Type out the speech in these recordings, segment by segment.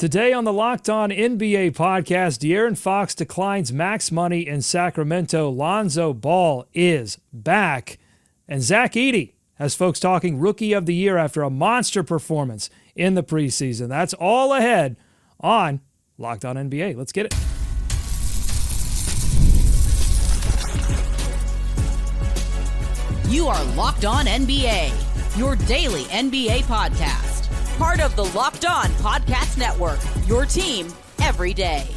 Today on the Locked On NBA podcast, De'Aaron Fox declines max money in Sacramento. Lonzo Ball is back. And Zack Edey has folks talking Rookie of the Year after a monster performance in the preseason. That's all ahead on Locked On NBA. Let's get it. You are Locked On NBA, your daily NBA podcast. Part of the Locked On Podcast Network, your team every day.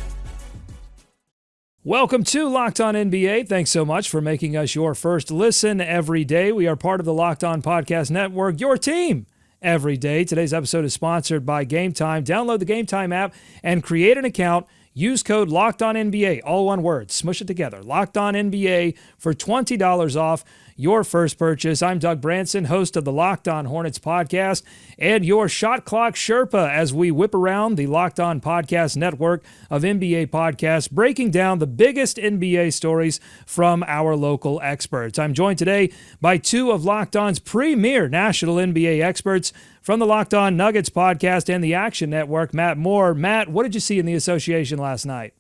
Welcome to Locked On NBA. Thanks so much for making us your first listen every day. We are part of the Locked On Podcast Network, your team every day. Today's episode is sponsored by Game Time. Download the Game Time app and create an account. Use code LOCKEDONNBA, all one word. Smush it together. Locked On NBA for $20 off your first purchase. I'm Doug Branson, host of the Locked On Hornets podcast and your shot clock Sherpa as we whip around the Locked On Podcast Network of NBA podcasts, breaking down the biggest NBA stories from our local experts. I'm joined today by two of Locked On's premier national NBA experts from the Locked On Nuggets podcast and the Action Network, Matt Moore. Matt, what did you see in the association last night?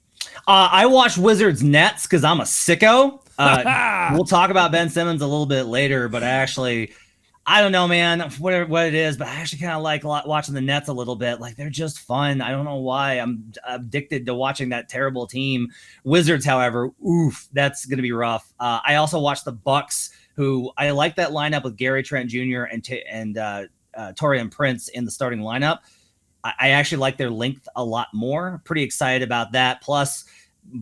I watched Wizards Nets because I'm a sicko. We'll talk about Ben Simmons a little bit later, but I don't know, man, what it is, but I actually kind of like watching the Nets a little bit. Like, they're just fun. I don't know why. I'm addicted to watching that terrible team. Wizards, however, that's going to be rough. I also watched the Bucks, who I like that lineup with Gary Trent Jr. and Taurean Prince in the starting lineup. I actually like their length a lot more. Pretty excited about that. Plus,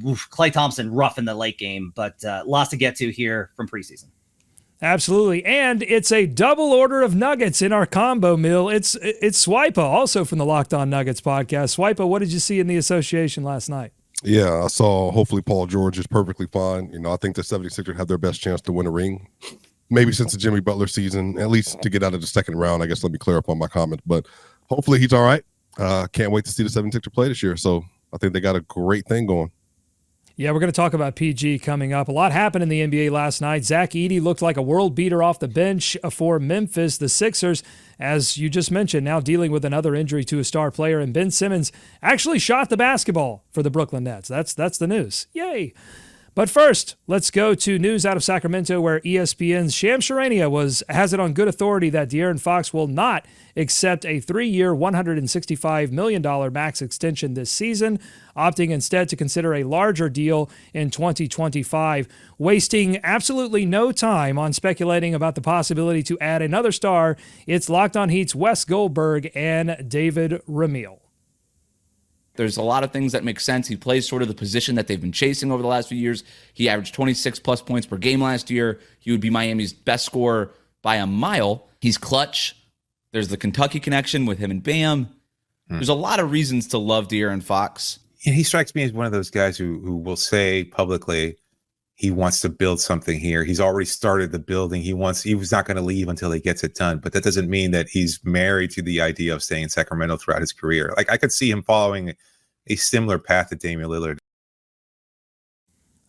Klay Thompson rough in the late game, but lots to get to here from preseason. Absolutely, and it's a double order of nuggets in our combo meal. It's Swipa, also from the Locked On Nuggets podcast. Swipa, what did you see in the association last night? Yeah, I saw hopefully Paul George is perfectly fine. I think the 76ers have their best chance to win a ring, maybe since the Jimmy Butler season, at least to get out of the second round. I guess let me clarify my comment, but hopefully he's all right. Can't wait to see the 76ers play this year, so I think they got a great thing going. Yeah, we're going to talk about PG coming up. A lot happened in the NBA last night. Zack Edey looked like a world beater off the bench for Memphis. The Sixers, as you just mentioned, now dealing with another injury to a star player, and Ben Simmons actually shot the basketball for the Brooklyn Nets. That's the news. Yay! But first, let's go to news out of Sacramento, where ESPN's Shams Charania has it on good authority that De'Aaron Fox will not accept a 3-year, $165 million max extension this season, opting instead to consider a larger deal in 2025, wasting absolutely no time on speculating about the possibility to add another star. It's Locked On Heat's Wes Goldberg and David Ramil. There's a lot of things that make sense. He plays sort of the position that they've been chasing over the last few years. He averaged 26-plus points per game last year. He would be Miami's best scorer by a mile. He's clutch. There's the Kentucky connection with him and Bam. There's a lot of reasons to love De'Aaron Fox. And he strikes me as one of those guys who will say publicly he wants to build something here. He's already started the building. He was not going to leave until he gets it done. But that doesn't mean that he's married to the idea of staying in Sacramento throughout his career. Like, I could see him following a similar path to Damian Lillard.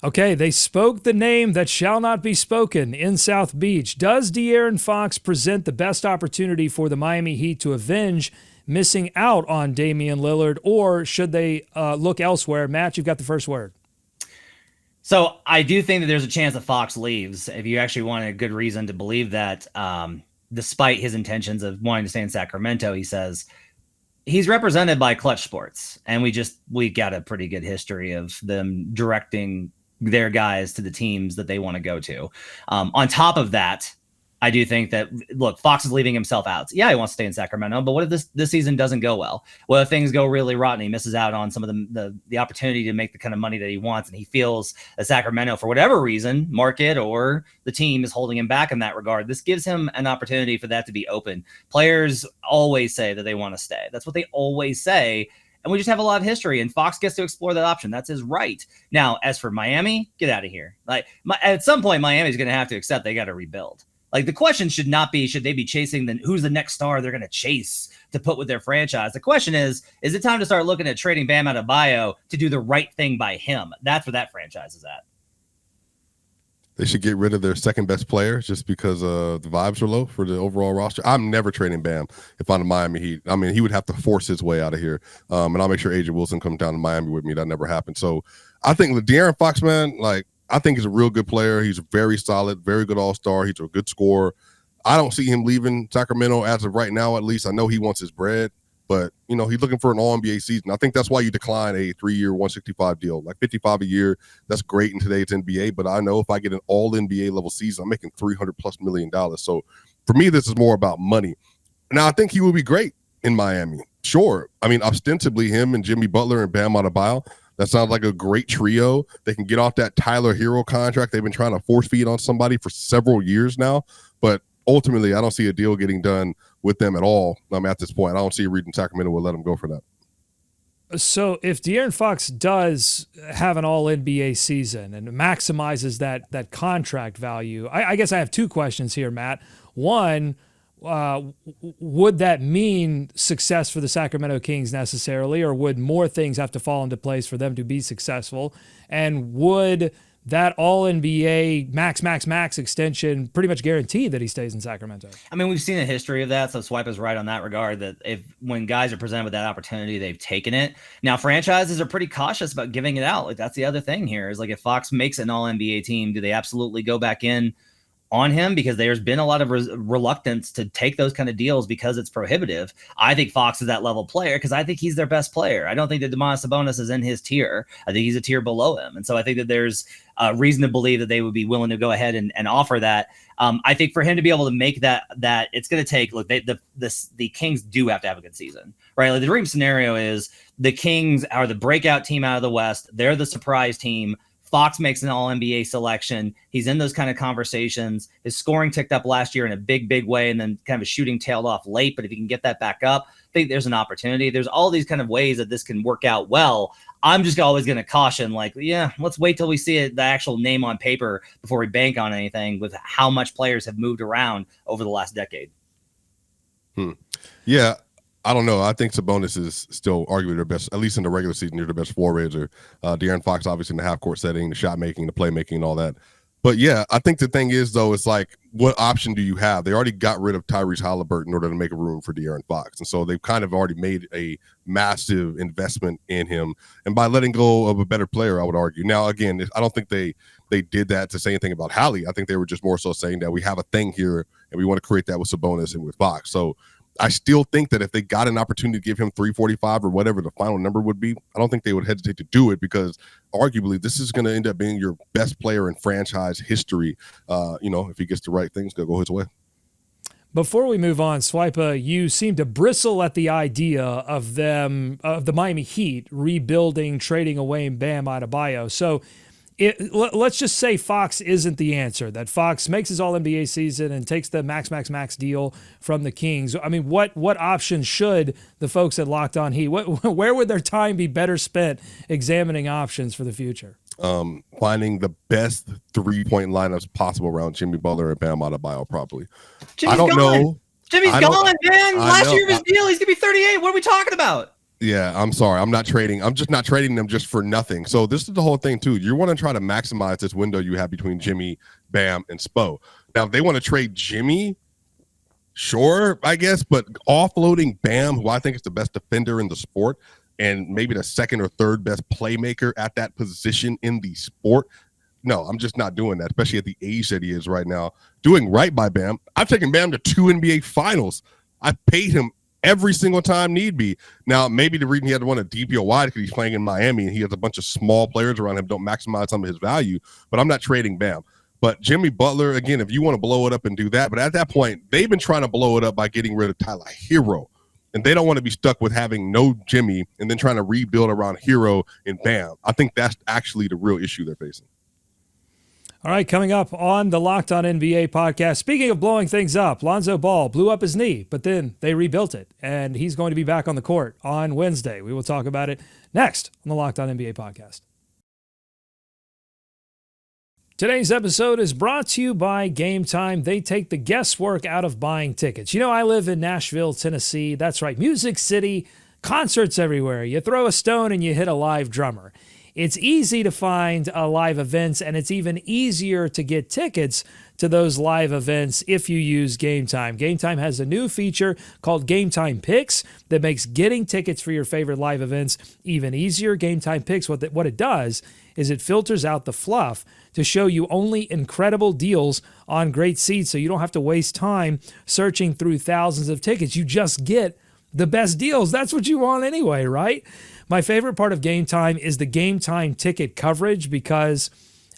Okay, they spoke the name that shall not be spoken in South Beach. Does De'Aaron Fox present the best opportunity for the Miami Heat to avenge missing out on Damian Lillard, or should they look elsewhere? Matt, you've got the first word. So I do think that there's a chance that Fox leaves, if you actually want a good reason to believe that, despite his intentions of wanting to stay in Sacramento. He says he's represented by Clutch Sports, and we got a pretty good history of them directing their guys to the teams that they want to go to. On top of that, I do think that, look, Fox is leaving himself out. Yeah, he wants to stay in Sacramento, but what if this season doesn't go well? What if things go really rotten? He misses out on some of the opportunity to make the kind of money that he wants, and he feels that Sacramento, for whatever reason, market or the team, is holding him back in that regard. This gives him an opportunity for that to be open. Players always say that they want to stay. That's what they always say. And we just have a lot of history, and Fox gets to explore that option. That's his right. Now, as for Miami, get out of here. At some point, Miami's going to have to accept they got to rebuild. Like, the question should not be, should they be chasing who's the next star they're going to chase to put with their franchise? The question is it time to start looking at trading Bam Adebayo to do the right thing by him? That's where that franchise is at. They should get rid of their second best player just because the vibes are low for the overall roster. I'm never trading Bam if I'm the Miami Heat. I mean, he would have to force his way out of here. And I'll make sure AJ Wilson comes down to Miami with me. That never happened. So I think the De'Aaron Fox, man, like, I think he's a real good player. He's very solid, very good all-star. He's a good scorer. I don't see him leaving Sacramento as of right now, at least. I know he wants his bread. But, you know, he's looking for an all-NBA season. I think that's why you decline a 3-year, 165 deal. Like $55 a year, that's great in today's NBA. But I know if I get an all-NBA level season, I'm making $300+ million. So for me, this is more about money. Now, I think he will be great in Miami. Sure. I mean, ostensibly him and Jimmy Butler and Bam Adebayo, that sounds like a great trio. They can get off that Tyler Hero contract they've been trying to force feed on somebody for several years now. But ultimately, I don't see a deal getting done with them at all. At this point, I don't see a reason Sacramento will let them go for that. So if De'Aaron Fox does have an all-NBA season and maximizes that contract value, I guess I have two questions here, Matt. One, would that mean success for the Sacramento Kings necessarily, or would more things have to fall into place for them to be successful? And would that all-NBA max extension pretty much guarantee that he stays in Sacramento? I mean, we've seen a history of that, so Swipa's right on that regard, that when guys are presented with that opportunity, they've taken it. Now, franchises are pretty cautious about giving it out. Like, that's the other thing here is, like, if Fox makes an all-NBA team, do they absolutely go back in on him? Because there's been a lot of reluctance to take those kind of deals because it's prohibitive. I think Fox is that level player because I think he's their best player. I don't think that Domantas Sabonis is in his tier. I think he's a tier below him. And so I think that there's reason to believe that they would be willing to go ahead and offer that. I think for him to be able to make that it's going to take, look, the Kings do have to have a good season, right? Like, the dream scenario is the Kings are the breakout team out of the West. They're the surprise team. Fox makes an all-NBA selection. He's in those kind of conversations. His scoring ticked up last year in a big way, and then kind of a shooting tailed off late. But if he can get that back up, I think there's an opportunity. There's all these kind of ways that this can work out well. I'm just always going to caution, like, yeah, let's wait till we see it, the actual name on paper before we bank on anything with how much players have moved around over the last decade. Yeah. I don't know. I think Sabonis is still arguably their best, at least in the regular season, they're the best floor raiser. De'Aaron Fox, obviously, in the half-court setting, the shot making, the play making, and all that. But, yeah, I think the thing is, though, it's like, what option do you have? They already got rid of Tyrese Halliburton in order to make a room for De'Aaron Fox. And so they've kind of already made a massive investment in him. And by letting go of a better player, I would argue. Now, again, I don't think they did that to say anything about Hallie. I think they were just more so saying that we have a thing here, and we want to create that with Sabonis and with Fox. So I still think that if they got an opportunity to give him 345 or whatever the final number would be, I don't think they would hesitate to do it because arguably this is going to end up being your best player in franchise history. If he gets the right things, go his way. Before we move on, Swipa, you seem to bristle at the idea of the Miami Heat rebuilding, trading away Bam Adebayo. So let's just say Fox isn't the answer, that Fox makes his all-NBA season and takes the max deal from the Kings. I mean, what options should the folks at Locked On Heat, where would their time be better spent examining options for the future? Finding the best three-point lineups possible around Jimmy Butler and Bam Adebayo, probably. Jimmy's gone, man. Last year of his deal, he's going to be 38. What are we talking about? Yeah, I'm sorry. I'm just not trading them just for nothing. So this is the whole thing, too. You want to try to maximize this window you have between Jimmy, Bam, and Spo. Now, if they want to trade Jimmy, sure, I guess, but offloading Bam, who I think is the best defender in the sport, and maybe the second or third best playmaker at that position in the sport, no, I'm just not doing that, especially at the age that he is right now. Doing right by Bam. I've taken Bam to 2 NBA finals. I paid him every single time need be. Now, maybe the reason he had to run a DPOY because he's playing in Miami and he has a bunch of small players around him, don't maximize some of his value, but I'm not trading Bam. But Jimmy Butler, again, if you want to blow it up and do that, but at that point, they've been trying to blow it up by getting rid of Tyler Hero, and they don't want to be stuck with having no Jimmy and then trying to rebuild around Hero and Bam. I think that's actually the real issue they're facing. All right, coming up on the Locked On NBA podcast, speaking of blowing things up, Lonzo Ball blew up his knee, but then they rebuilt it, and he's going to be back on the court on Wednesday. We will talk about it next on the Locked On NBA podcast. Today's episode is brought to you by Game Time. They take the guesswork out of buying tickets. You know, I live in Nashville, Tennessee. That's right, Music City, concerts everywhere. You throw a stone and you hit a live drummer. it's easy to find live events, and it's even easier to get tickets to those live events if you use Game Time. Game Time has a new feature called Game Time Picks that makes getting tickets for your favorite live events even easier. Game Time Picks, what it does is it filters out the fluff to show you only incredible deals on great seats, so you don't have to waste time searching through thousands of tickets. You just get the best deals. That's what you want anyway, right? My favorite part of Game Time is the Game Time ticket coverage, because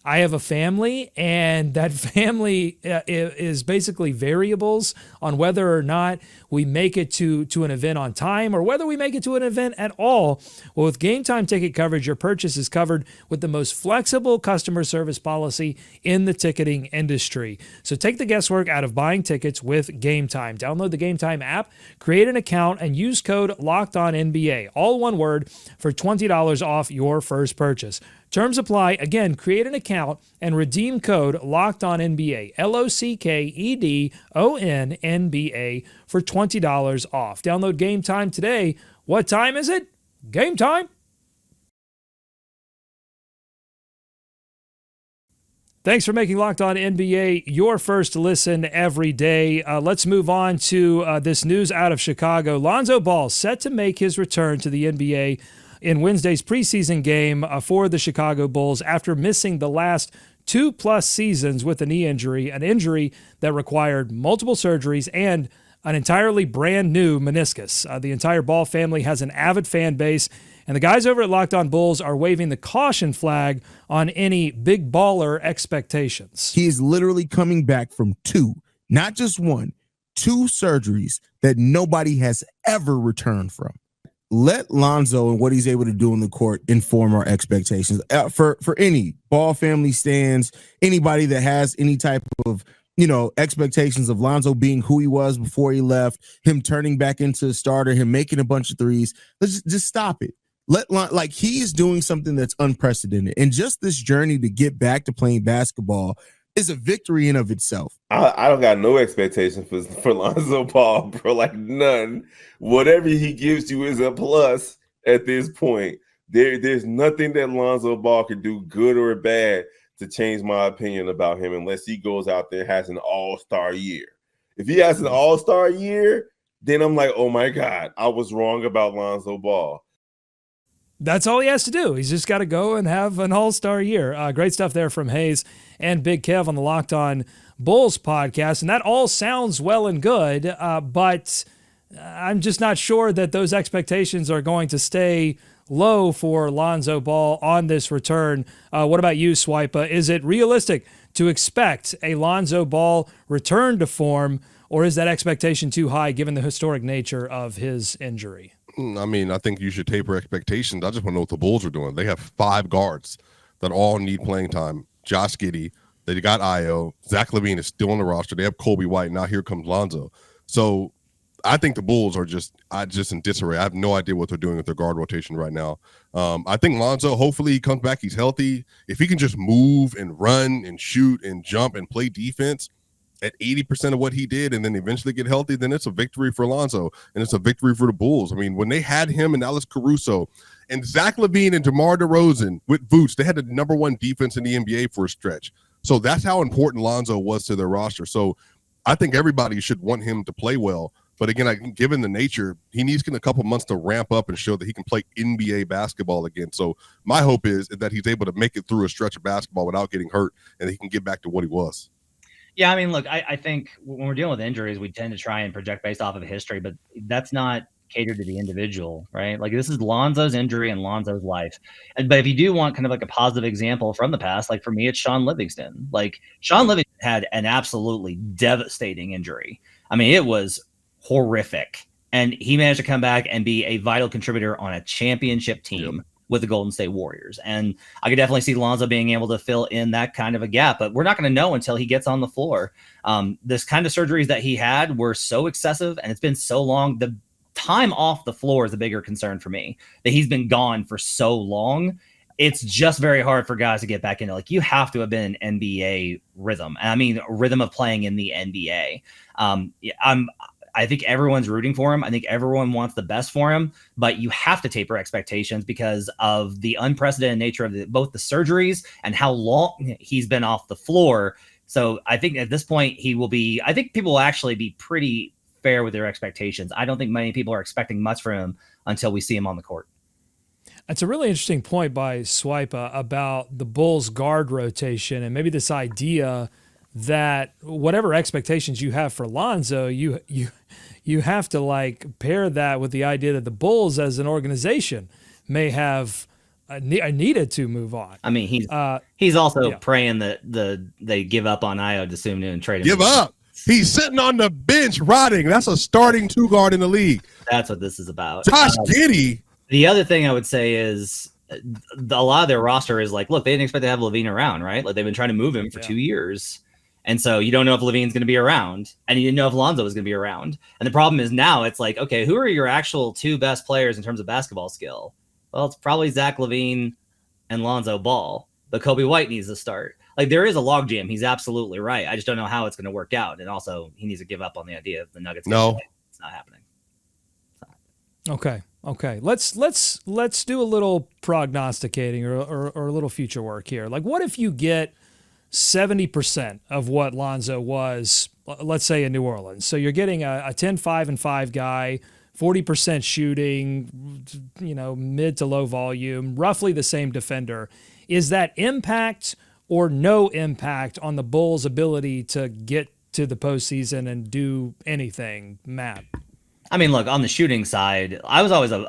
I have a family, and that family is basically variables on whether or not we make it to an event on time or whether we make it to an event at all. Well, with Game Time ticket coverage, your purchase is covered with the most flexible customer service policy in the ticketing industry. So take the guesswork out of buying tickets with Game Time. Download the Game Time app, create an account, and use code LOCKEDONNBA, all one word, for $20 off your first purchase. Terms apply. Again, create an account and redeem code LOCKEDONNBA, LOCKEDONNBA, for $20 off. Download Game Time today. What time is it? Game time. Thanks for making Locked On NBA your first listen every day. Let's move on to this news out of Chicago. Lonzo Ball set to make his return to the NBA in Wednesday's preseason game for the Chicago Bulls after missing the last 2+ seasons with a knee injury, an injury that required multiple surgeries and an entirely brand new meniscus. The entire Ball family has an avid fan base, and the guys over at Locked On Bulls are waving the caution flag on any big baller expectations. He is literally coming back from two, not just one, two surgeries that nobody has ever returned from. Let Lonzo and what he's able to do in the court inform our expectations. For any Ball family stands, anybody that has any type of expectations of Lonzo being who he was before he left, him turning back into a starter, him making a bunch of threes, let's just stop it. He is doing something that's unprecedented, and just this journey to get back to playing basketball is a victory in of itself. I don't got no expectation for Lonzo Ball, bro. Like none. Whatever he gives you is a plus at this point. There's nothing that Lonzo Ball can do, good or bad, to change my opinion about him unless he goes out there and has an all-star year. If he has an all-star year, then I'm like, oh my God, I was wrong about Lonzo Ball. That's all he has to do. He's just got to go and have an all-star year. Great stuff there from Hayes and Big Kev on the Locked On Bulls podcast. And that all sounds well and good, but I'm just not sure that those expectations are going to stay low for Lonzo Ball on this return. What about you, Swipa? Is it realistic to expect a Lonzo Ball return to form, or is that expectation too high given the historic nature of his injury? I mean, I think you should taper expectations. I just want to know what the Bulls are doing. They have 5 guards that all need playing time. Josh Giddey, they got Io. Zach LaVine is still on the roster. They have Kobe White. Now here comes Lonzo. So I think the Bulls are just in disarray. I have no idea what they're doing with their guard rotation right now. I think Lonzo, hopefully he comes back. He's healthy. If he can just move and run and shoot and jump and play defense at 80% of what he did and then eventually get healthy, then it's a victory for Lonzo and it's a victory for the Bulls. I mean, when they had him and Alex Caruso and Zach LaVine and DeMar DeRozan with Vooch, they had the number 1 defense in the NBA for a stretch. So that's how important Lonzo was to their roster. So I think everybody should want him to play well. But again, given the nature, he needs a couple months to ramp up and show that he can play NBA basketball again. So my hope is that he's able to make it through a stretch of basketball without getting hurt and he can get back to what he was. Yeah, I mean, look, I think when we're dealing with injuries, we tend to try and project based off of history, but that's not catered to the individual, right? Like this is Lonzo's injury and Lonzo's life. But if you do want kind of like a positive example from the past, like for me, it's Sean Livingston. Like Sean Livingston had an absolutely devastating injury. I mean, it was horrific. And he managed to come back and be a vital contributor on a championship team. Yep. With the Golden State Warriors. And I could definitely see Lonzo being able to fill in that kind of a gap, but we're not going to know until he gets on the floor. This kind of surgeries that he had were so excessive and it's been so long. The time off the floor is a bigger concern for me, that he's been gone for so long. It's just very hard for guys to get back into. Like you have to have been an NBA rhythm. And I mean, rhythm of playing in the NBA. I think everyone's rooting for him. I think everyone wants the best for him, but you have to taper expectations because of the unprecedented nature of both the surgeries and how long he's been off the floor. So I think at this point I think people will actually be pretty fair with their expectations. I don't think many people are expecting much from him until we see him on the court. That's a really interesting point by Swipa about the Bulls guard rotation and maybe this idea that whatever expectations you have for Lonzo, you have to like pair that with the idea that the Bulls as an organization may have needed to move on. I mean, he's also praying that they give up on Ayo Dosunmu and trade him. Give up. He's sitting on the bench rotting. That's a starting 2 guard in the league. That's what this is about. Josh Giddey. The other thing I would say is a lot of their roster is like, look, they didn't expect to have Levine around, right? Like they've been trying to move him for 2 years. And so you don't know if Levine's going to be around, and you didn't know if Lonzo was going to be around. And the problem is now it's like, okay, who are your actual 2 best players in terms of basketball skill? Well, it's probably Zach LaVine and Lonzo Ball, but Kobe White needs to start. Like there is a logjam. He's absolutely right. I just don't know how it's going to work out. And also he needs to give up on the idea of the Nuggets. No, it's not happening. Okay. Let's do a little prognosticating or a little future work here. Like what if you get 70% of what Lonzo was, let's say in New Orleans. So you're getting a 10-5-5 guy, 40% shooting, mid to low volume, roughly the same defender. Is that impact or no impact on the Bulls' ability to get to the postseason and do anything, Matt? I mean, look, on the shooting side, I was always a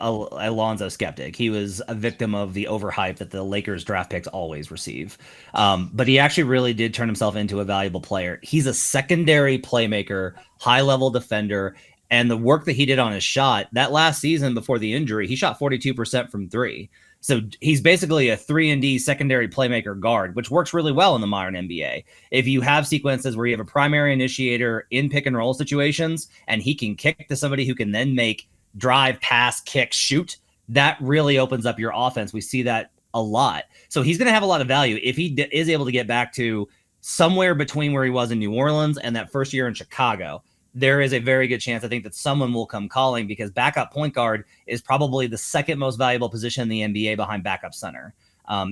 Lonzo skeptic. He was a victim of the overhype that the Lakers draft picks always receive. But he actually really did turn himself into a valuable player. He's a secondary playmaker, high-level defender, and the work that he did on his shot, that last season before the injury, he shot 42% from 3. So he's basically a 3-and-D secondary playmaker guard, which works really well in the modern NBA. If you have sequences where you have a primary initiator in pick and roll situations, and he can kick to somebody who can then make drive, pass, kick, shoot, that really opens up your offense. We see that a lot. So he's going to have a lot of value if he is able to get back to somewhere between where he was in New Orleans and that first year in Chicago. There is a very good chance, I think, that someone will come calling because backup point guard is probably the second most valuable position in the NBA behind backup center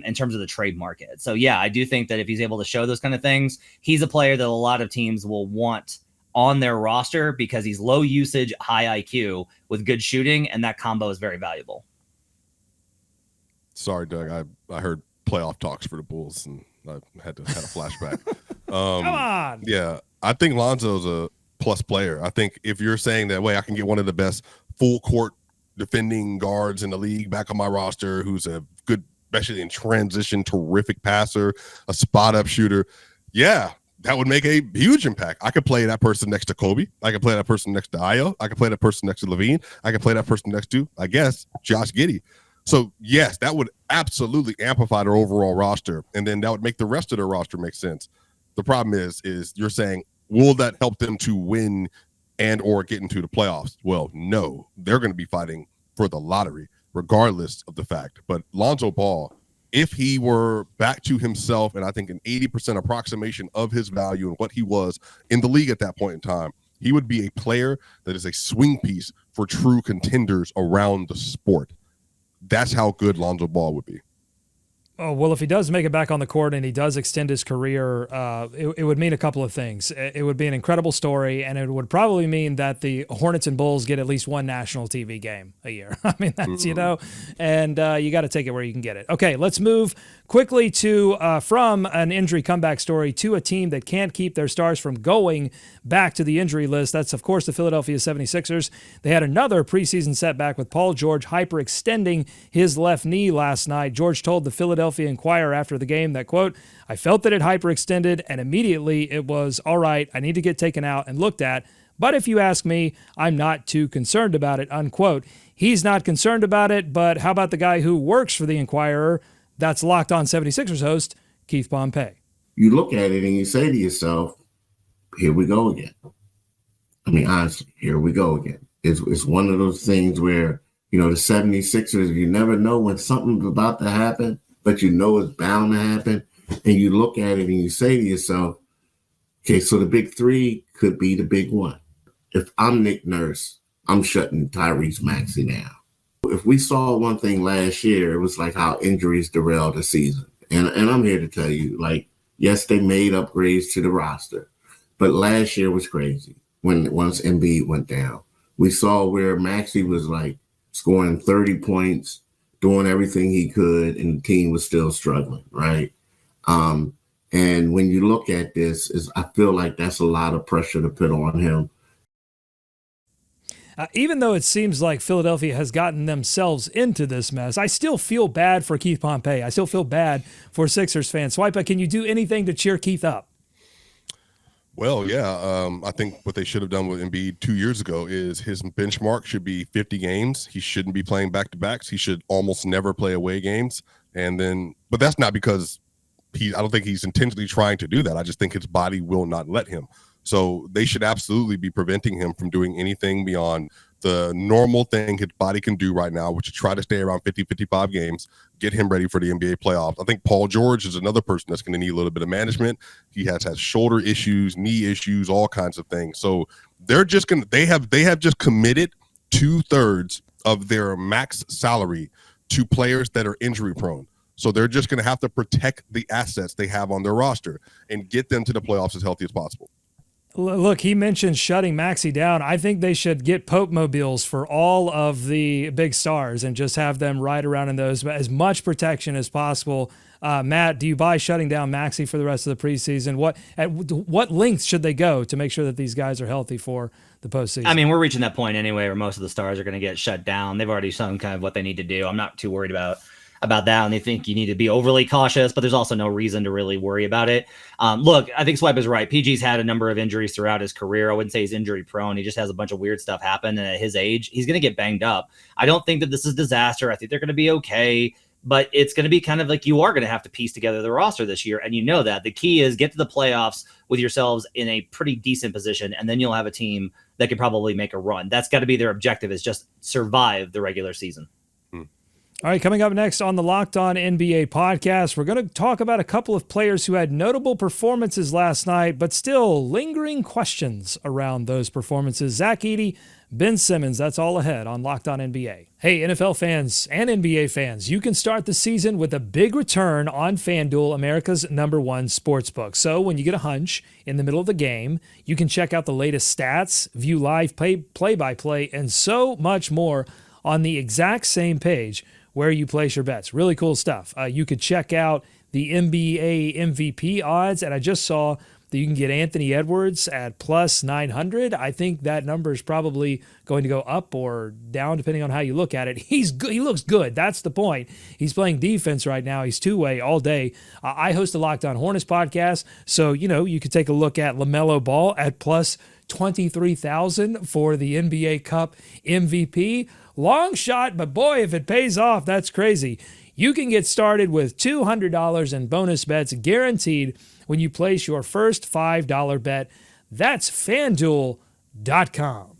in terms of the trade market. So, yeah, I do think that if he's able to show those kind of things, he's a player that a lot of teams will want on their roster because he's low usage, high IQ with good shooting, and that combo is very valuable. Sorry, Doug. I heard playoff talks for the Bulls, and I had a flashback. Come on. Yeah, I think Lonzo's a plus player. I think if you're saying that way, I can get one of the best full court defending guards in the league back on my roster who's a good, especially in transition, terrific passer, a spot up shooter. Yeah, that would make a huge impact. I could play that person next to Kobe. I could play that person next to Ayo. I could play that person next to Levine. I could play that person next to, I guess, Josh Giddey. So yes, that would absolutely amplify their overall roster. And then that would make the rest of their roster make sense. The problem is you're saying, will that help them to win and or get into the playoffs? Well, no. They're going to be fighting for the lottery, regardless of the fact. But Lonzo Ball, if he were back to himself, and I think an 80% approximation of his value and what he was in the league at that point in time, he would be a player that is a swing piece for true contenders around the sport. That's how good Lonzo Ball would be. Oh, well, if he does make it back on the court and he does extend his career, it would mean a couple of things. It would be an incredible story, and it would probably mean that the Hornets and Bulls get at least one national TV game a year. I mean, that's, and you got to take it where you can get it. Okay, let's move quickly to from an injury comeback story to a team that can't keep their stars from going back to the injury list. That's, of course, the Philadelphia 76ers. They had another preseason setback with Paul George hyperextending his left knee last night. George told the Philadelphia Inquirer after the game that, quote, "I felt that it hyperextended and immediately it was, all right, I need to get taken out and looked at. But if you ask me, I'm not too concerned about it," unquote. He's not concerned about it, but how about the guy who works for the Inquirer? That's Locked On 76ers host, Keith Pompey. You look at it and you say to yourself, here we go again. I mean, honestly, here we go again. It's one of those things where, the 76ers, you never know when something's about to happen, but you know it's bound to happen. And you look at it and you say to yourself, okay, so the big three could be the big one. if I'm Nick Nurse, I'm shutting Tyrese Maxey down. If we saw one thing last year, it was like how injuries derailed the season. And I'm here to tell you, like, yes, they made upgrades to the roster, but last year was crazy once Embiid went down. We saw where Maxey was like scoring 30 points, doing everything he could, and the team was still struggling, right? And when you look at this, I feel like that's a lot of pressure to put on him. Even though it seems like Philadelphia has gotten themselves into this mess, I still feel bad for Keith Pompey. I still feel bad for Sixers fans. Swipa, can you do anything to cheer Keith up? Well, yeah. I think what they should have done with Embiid 2 years ago is his benchmark should be 50 games. He shouldn't be playing back-to-backs. He should almost never play away games. But that's not because I don't think he's intentionally trying to do that. I just think his body will not let him. So they should absolutely be preventing him from doing anything beyond the normal thing his body can do right now, which is try to stay around 50, 55 games, get him ready for the NBA playoffs. I think Paul George is another person that's going to need a little bit of management. He has had shoulder issues, knee issues, all kinds of things. So they're just going to, they have just committed 2/3 of their max salary to players that are injury prone. So they're just going to have to protect the assets they have on their roster and get them to the playoffs as healthy as possible. Look, he mentioned shutting Maxey down. I think they should get Pope mobiles for all of the big stars and just have them ride around in those, as much protection as possible. Matt, do you buy shutting down Maxey for the rest of the preseason? At what lengths should they go to make sure that these guys are healthy for the postseason? I mean, we're reaching that point anyway where most of the stars are going to get shut down. They've already shown kind of what they need to do. I'm not too worried about that, and they think you need to be overly cautious, but there's also no reason to really worry about it. Look, I think Swipe is right. PG's had a number of injuries throughout his career. I wouldn't say he's injury prone. He just has a bunch of weird stuff happen, and at his age, he's going to get banged up. I don't think that this is a disaster. I think they're going to be okay, but it's going to be kind of like you are going to have to piece together the roster this year, and you know that. The key is get to the playoffs with yourselves in a pretty decent position, and then you'll have a team that could probably make a run. That's got to be their objective, is just survive the regular season. All right, coming up next on the Locked On NBA podcast, we're going to talk about a couple of players who had notable performances last night, but still lingering questions around those performances. Zack Edey, Ben Simmons, that's all ahead on Locked On NBA. Hey, NFL fans and NBA fans, you can start the season with a big return on FanDuel, America's #1 sportsbook. So when you get a hunch in the middle of the game, you can check out the latest stats, view live play-by-play, and so much more on the exact same page where you place your bets. Really cool stuff. You could check out the NBA MVP odds, and I just saw that you can get Anthony Edwards at plus 900. I think that number is probably going to go up or down depending on how you look at it. He's good. He looks good. That's the point. He's playing defense right now. He's two-way all day. I host a Locked On Hornets podcast, so you could take a look at LaMelo Ball at plus 23,000 for the NBA Cup MVP. Long shot, but boy, if it pays off, that's crazy. You can get started with $200 in bonus bets guaranteed when you place your first $5 bet. That's FanDuel.com.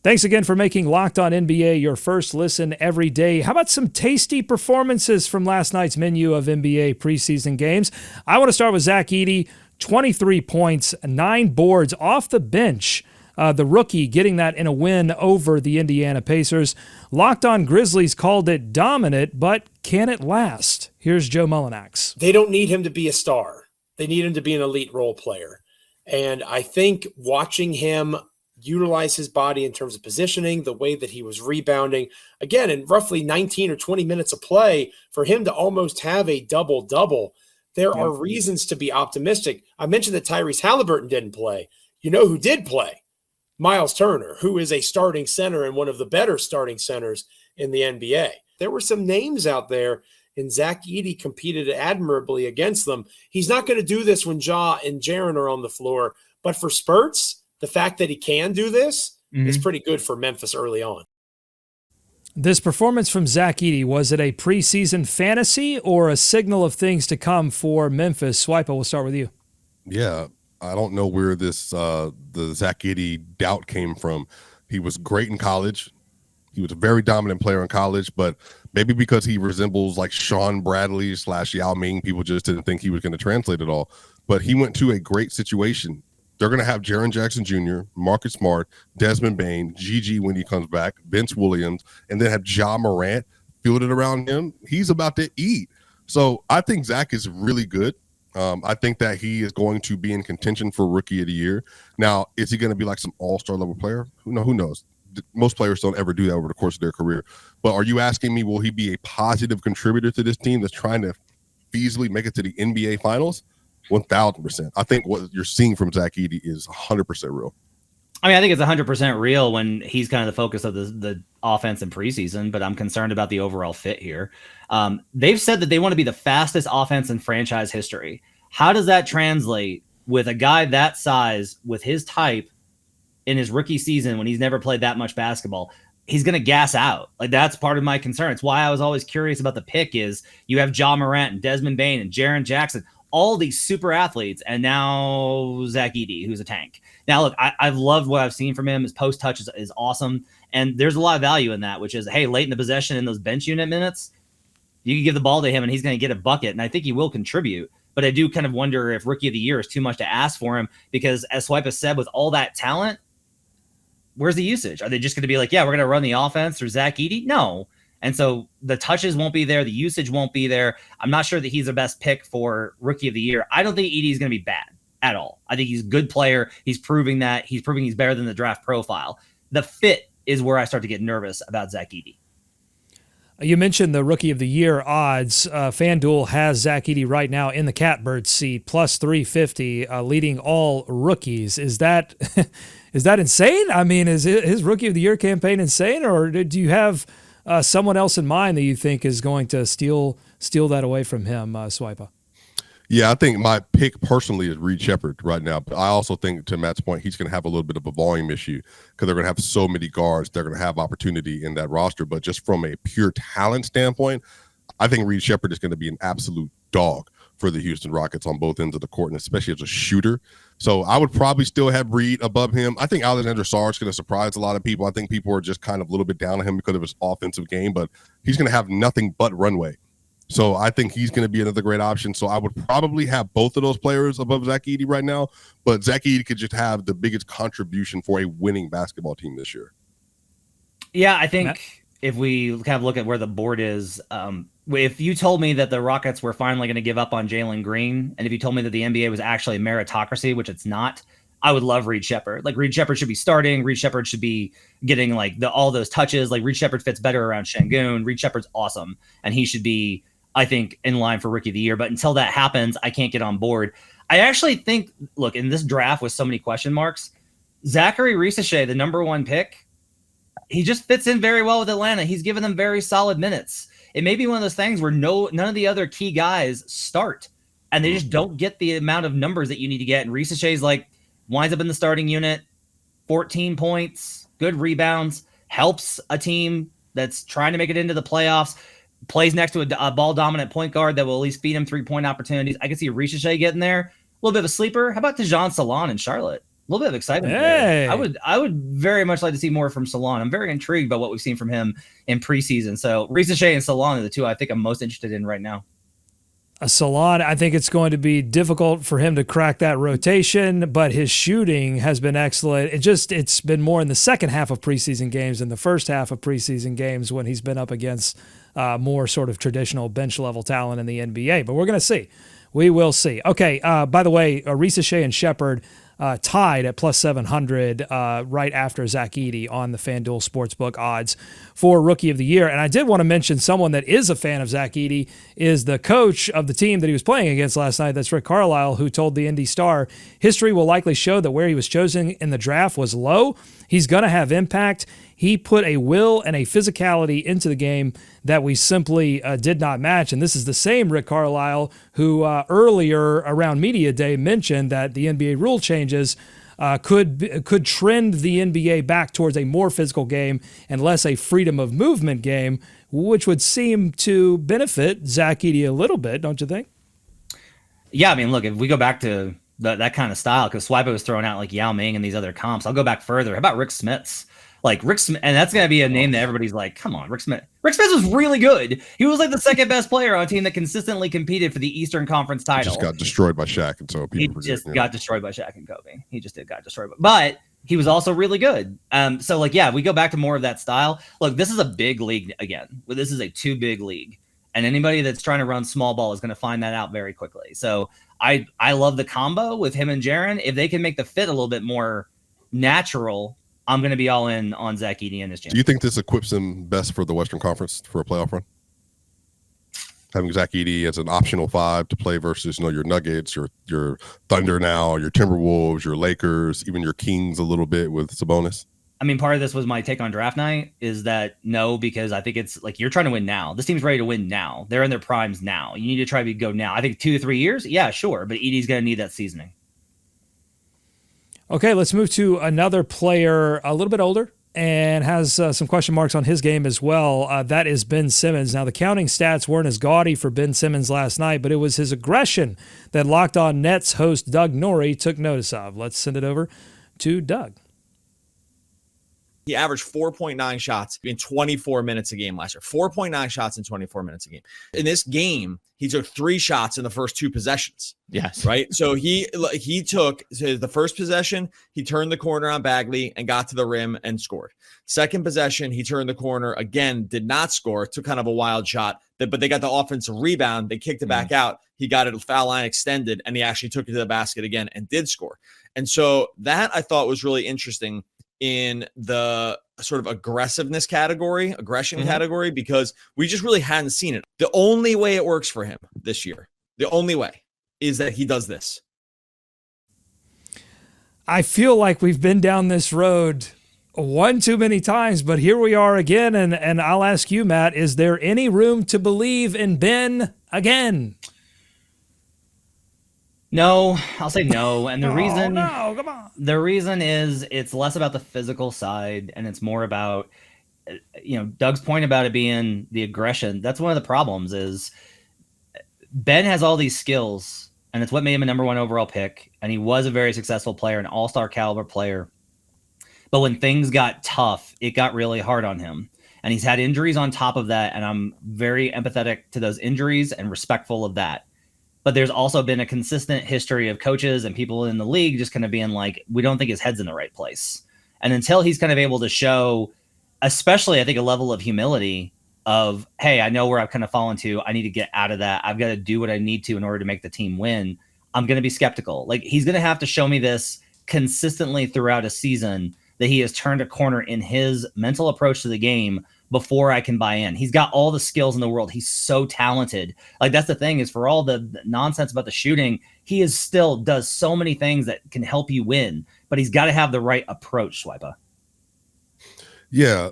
Thanks again for making Locked On NBA your first listen every day. How about some tasty performances from last night's menu of NBA preseason games? I want to start with Zack Edey. 23 points, 9 boards off the bench. The rookie getting that in a win over the Indiana Pacers. Locked On Grizzlies called it dominant, but can it last? Here's Joe Mullinax. They don't need him to be a star. They need him to be an elite role player. And I think watching him utilize his body in terms of positioning, the way that he was rebounding, again, in roughly 19 or 20 minutes of play, for him to almost have a double-double, there are reasons to be optimistic. I mentioned that Tyrese Halliburton didn't play. You know who did play? Miles Turner, who is a starting center and one of the better starting centers in the NBA. There were some names out there, and Zack Edey competed admirably against them. He's not going to do this when Ja and Jaren are on the floor, but for spurts, the fact that he can do this is pretty good for Memphis early on. This performance from Zack Edey, was it a preseason fantasy or a signal of things to come for Memphis? Swipa, we'll start with you. Yeah, I don't know where the Zack Edey doubt came from. He was great in college. He was a very dominant player in college, but maybe because he resembles like Sean Bradley / Yao Ming, people just didn't think he was going to translate it all. but he went to a great situation. They're going to have Jaren Jackson Jr., Marcus Smart, Desmond Bane, GG when he comes back, Vince Williams, and then have Ja Morant fielded around him. He's about to eat. So I think Zach is really good. I think that he is going to be in contention for Rookie of the Year. Now, is he going to be like some all-star level player? Who knows? Most players don't ever do that over the course of their career. But are you asking me, will he be a positive contributor to this team that's trying to feasibly make it to the NBA Finals? 1,000%. I think what you're seeing from Zack Edey is 100% real. I mean, I think it's 100% real when he's kind of the focus of the offense in preseason, but I'm concerned about the overall fit here. They've said that they want to be the fastest offense in franchise history. How does that translate with a guy that size, with his type, in his rookie season when he's never played that much basketball? He's going to gas out. Like, that's part of my concern. It's why I was always curious about the pick is you have Ja Morant and Desmond Bane and Jaren Jackson, all these super athletes, and now Zack Edey, who's a tank. Now, look, I've loved what I've seen from him. His post touch is awesome, and there's a lot of value in that, which is, hey, late in the possession in those bench unit minutes, you can give the ball to him, and he's going to get a bucket, and I think he will contribute. But I do kind of wonder if Rookie of the Year is too much to ask for him because, as Swipa said, with all that talent, where's the usage? Are they just going to be like, yeah, we're going to run the offense through Zack Edey? No. And so the touches won't be there. The usage won't be there. I'm not sure that he's the best pick for Rookie of the Year. I don't think Edey is going to be bad at all. I think he's a good player. He's proving that. He's proving he's better than the draft profile. The fit is where I start to get nervous about Zack Edey. You mentioned the Rookie of the Year odds. FanDuel has Zack Edey right now in the catbird seat, plus 350, leading all rookies. Is that insane? I mean, is his Rookie of the Year campaign insane, or do you have someone else in mind that you think is going to steal that away from him, Swipa? Yeah, I think my pick personally is Reed Sheppard right now. But I also think, to Matt's point, he's going to have a little bit of a volume issue because they're going to have so many guards. They're going to have opportunity in that roster. But just from a pure talent standpoint, I think Reed Sheppard is going to be an absolute dog for the Houston Rockets on both ends of the court, and especially as a shooter. So I would probably still have Reed above him. I think Alexander Sarr is going to surprise a lot of people. I think people are just kind of a little bit down on him because of his offensive game, but he's going to have nothing but runway. So I think he's going to be another great option. So I would probably have both of those players above Zack Edey right now, but Zack Edey could just have the biggest contribution for a winning basketball team this year. Yeah, I think if we kind of look at where the board is, if you told me that the Rockets were finally going to give up on Jalen Green, and if you told me that the NBA was actually a meritocracy, which it's not, I would love Reed Sheppard. Like, Reed Sheppard should be starting. Reed Sheppard should be getting like all those touches. Like, Reed Sheppard fits better around Şengün. Reed Sheppard's awesome, and he should be, I think, in line for Rookie of the Year. But until that happens, I can't get on board. I actually think, look, in this draft with so many question marks, Zachary Risacher, the number one pick, he just fits in very well with Atlanta. He's given them very solid minutes. It may be one of those things where none of the other key guys start, and they just don't get the amount of numbers that you need to get. And Risacher's like winds up in the starting unit, 14 points, good rebounds, helps a team that's trying to make it into the playoffs, plays next to a ball-dominant point guard that will at least feed him three-point opportunities. I can see Risacher getting there. A little bit of a sleeper. How about Tejan Salon in Charlotte? A little bit of excitement there. I would very much like to see more from Salon. I'm very intrigued by what we've seen from him in preseason. So Risacher and Salon are the two I think I'm most interested in right now. Salon, I think it's going to be difficult for him to crack that rotation, but his shooting has been excellent. It's been more in the second half of preseason games than the first half of preseason games when he's been up against more sort of traditional bench level talent in the NBA. But we're going to see. We will see. Okay, by the way, Risacher and Sheppard tied at plus 700 right after Zack Edey on the FanDuel Sportsbook odds for Rookie of the Year. And I did want to mention someone that is a fan of Zack Edey is the coach of the team that he was playing against last night. That's Rick Carlisle, who told the Indy Star, history will likely show that where he was chosen in the draft was low. He's going to have impact. He put a will and a physicality into the game that we simply did not match. And this is the same Rick Carlisle who earlier around Media Day mentioned that the NBA rule changes could trend the NBA back towards a more physical game and less a freedom of movement game, which would seem to benefit Zack Edey a little bit, don't you think? Yeah, I mean, look, if we go back to that kind of style, because Swipa was throwing out like Yao Ming and these other comps, I'll go back further. How about Rick Smits? Like Rick Smith, and that's going to be a name that everybody's like, come on, Rick Smith. Rick Smith was really good. He was like the second best player on a team that consistently competed for the Eastern Conference title. He just got destroyed by Shaq, and so people got destroyed by Shaq and Kobe. He just got destroyed, but he was also really good. So like, yeah, we go back to more of that style. Look, this is a big league again. This is a too big league, and anybody that's trying to run small ball is going to find that out very quickly. So I love the combo with him and Jaren. If they can make the fit a little bit more natural, I'm going to be all in on Zack Edey and his chance. Do you think this equips him best for the Western Conference for a playoff run? Having Zack Edey as an optional 5 to play versus, your Nuggets, your Thunder now, your Timberwolves, your Lakers, even your Kings a little bit with Sabonis? I mean, part of this was my take on draft night is that no, because I think it's like you're trying to win now. This team's ready to win now. They're in their primes now. You need to try to go now. I think 2 to 3 years, yeah, sure, but Edey's going to need that seasoning. Okay, let's move to another player a little bit older and has some question marks on his game as well. That is Ben Simmons. Now, the counting stats weren't as gaudy for Ben Simmons last night, but it was his aggression that Locked On Nets host Doug Norrie took notice of. Let's send it over to Doug. He averaged 4.9 shots in 24 minutes a game last year. 4.9 shots in 24 minutes a game. In this game, he took 3 shots in the first 2 possessions. Yes. Right? So he took the first possession, he turned the corner on Bagley and got to the rim and scored. Second possession, he turned the corner again, did not score, took kind of a wild shot, but they got the offensive rebound. They kicked it back out. He got it foul line extended, and he actually took it to the basket again and did score. And so that I thought was really interesting in the sort of aggression category, because we just really hadn't seen it. The only way it works for him this year, the only way is that he does this. I feel like we've been down this road one too many times, but here we are again. And I'll ask you, Matt, is there any room to believe in Ben again? No, I'll say no. And the come on. The reason is it's less about the physical side and it's more about, Doug's point about it being the aggression. That's one of the problems is Ben has all these skills and it's what made him a number 1 overall pick. And he was a very successful player, an all-star caliber player. But when things got tough, it got really hard on him. And he's had injuries on top of that. And I'm very empathetic to those injuries and respectful of that. But there's also been a consistent history of coaches and people in the league just kind of being like, we don't think his head's in the right place. And until he's kind of able to show, especially I think a level of humility of, hey, I know where I've kind of fallen to. I need to get out of that. I've got to do what I need to in order to make the team win. I'm going to be skeptical. Like he's going to have to show me this consistently throughout a season that he has turned a corner in his mental approach to the game before I can buy in. He's got all the skills in the world. He's so talented. Like that's the thing is for all the nonsense about the shooting, he is still does so many things that can help you win, but he's got to have the right approach, Swipa. Yeah.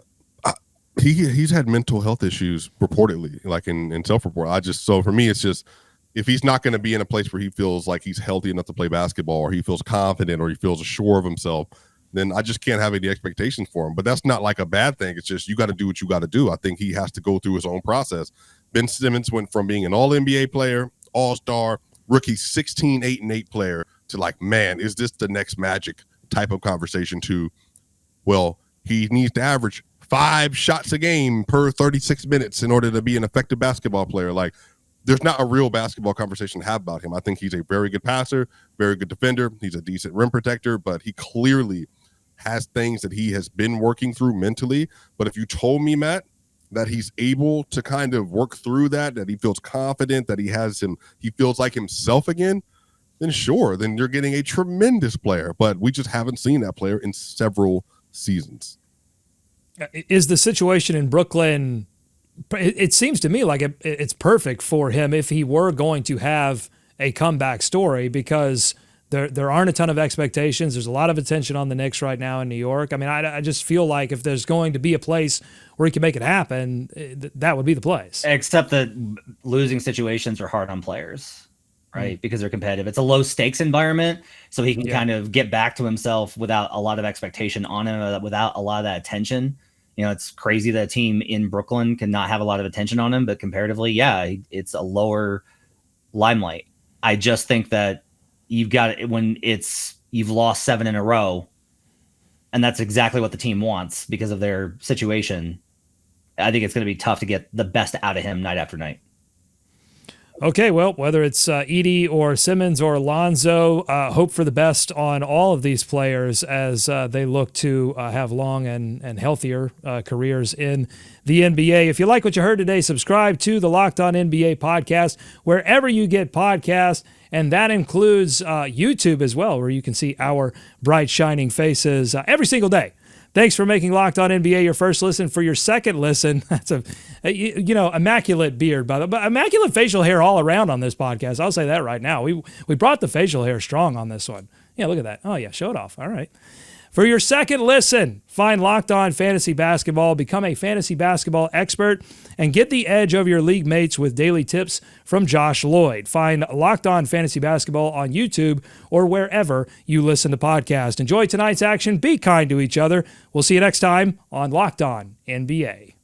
He's had mental health issues reportedly, like in self-report. So for me, it's just, if he's not going to be in a place where he feels like he's healthy enough to play basketball or he feels confident or he feels assured of himself, then I just can't have any expectations for him. But that's not like a bad thing. It's just you got to do what you got to do. I think he has to go through his own process. Ben Simmons went from being an all-NBA player, all-star, rookie 16, 8-8 player to like, man, is this the next Magic type of conversation to, well, he needs to average 5 shots a game per 36 minutes in order to be an effective basketball player. Like, there's not a real basketball conversation to have about him. I think he's a very good passer, very good defender. He's a decent rim protector, but he clearly has things that he has been working through mentally. But if you told me, Matt, that he's able to kind of work through that he feels confident, that he feels like himself again, then sure, then you're getting a tremendous player. But we just haven't seen that player in several seasons. Is the situation in Brooklyn, it seems to me like it's perfect for him if he were going to have a comeback story, because there aren't a ton of expectations. There's a lot of attention on the Knicks right now in New York. I mean, I just feel like if there's going to be a place where he can make it happen, that would be the place. Except that losing situations are hard on players, right? Because they're competitive. It's a low stakes environment, so he can kind of get back to himself without a lot of expectation on him, without a lot of that attention. It's crazy that a team in Brooklyn cannot have a lot of attention on him, but comparatively, it's a lower limelight. I just think that you've lost 7 in a row, and that's exactly what the team wants because of their situation, I think it's going to be tough to get the best out of him night after night. Okay, well, whether it's Edey or Simmons or Lonzo, hope for the best on all of these players as they look to have long and healthier careers in the NBA. If you like what you heard today, subscribe to the Locked On NBA podcast wherever you get podcasts, and that includes YouTube as well, where you can see our bright, shining faces every single day. Thanks for making Locked On NBA your first listen. For your second listen, that's immaculate beard, by the way, but immaculate facial hair all around on this podcast. I'll say that right now. We brought the facial hair strong on this one. Yeah, look at that. Oh, yeah, show it off. All right. For your second listen, find Locked On Fantasy Basketball, become a fantasy basketball expert, and get the edge over your league mates with daily tips from Josh Lloyd. Find Locked On Fantasy Basketball on YouTube or wherever you listen to podcasts. Enjoy tonight's action. Be kind to each other. We'll see you next time on Locked On NBA.